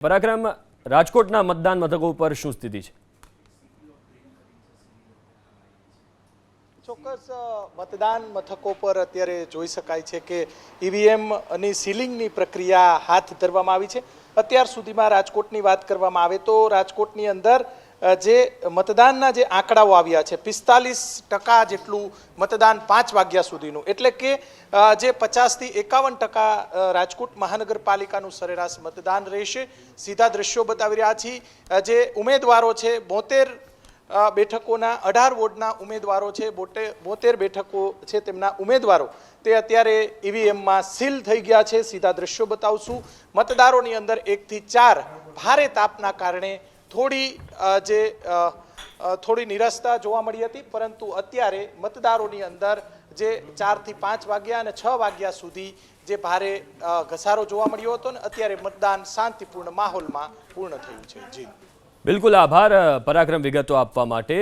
પરાક્રમ, રાજકોટના મતદાન મથકો પર શું સ્થિતિ છે? ચોક્કસ મતદાન મથકો પર અત્યારે જોઈ શકાય છે કે ઈવીએમની સીલિંગની પ્રક્રિયા હાથ ધરવામાં આવી છે। અત્યાર સુધીમાં રાજકોટની વાત કરવામાં આવે તો રાજકોટની અંદર જે મતદાનના જે આંકડાઓ આવ્યા છે 45% જેટલું મતદાન 5 વાગ્યા સુધીનું, એટલે કે જે 50 થી 51% રાજકોટ મહાનગરપાલિકાનું સરેરાશ મતદાન રહેશે। સીધા દ્રશ્યો બતાવી રહ્યા છીએ। જે ઉમેદવારો છે 72 બેઠકોના 18 વોર્ડના ઉમેદવારો છે, 72 બેઠકો છે તેમના ઉમેદવારો તે અત્યારે ઈવીએમમાં સીલ થઈ ગયા છે। સીધા દ્રશ્યો બતાવશું। મતદારોની અંદર 1 થી 4 ભારે તાપના કારણે થોડી નિરાશા જોવા મળી હતી, પરંતુ અત્યારે મતદારોની અંદર જે 4 થી 5 વાગ્યા અને 6 વાગ્યા સુધી જે ભારે ઘસારો જોવા મળ્યો હતો ને અત્યારે મતદાન શાંતિપૂર્ણ માહોલમાં પૂર્ણ થયું છે। જી બિલકુલ, આભાર પરાક્રમ વિગતો આપવા માટે।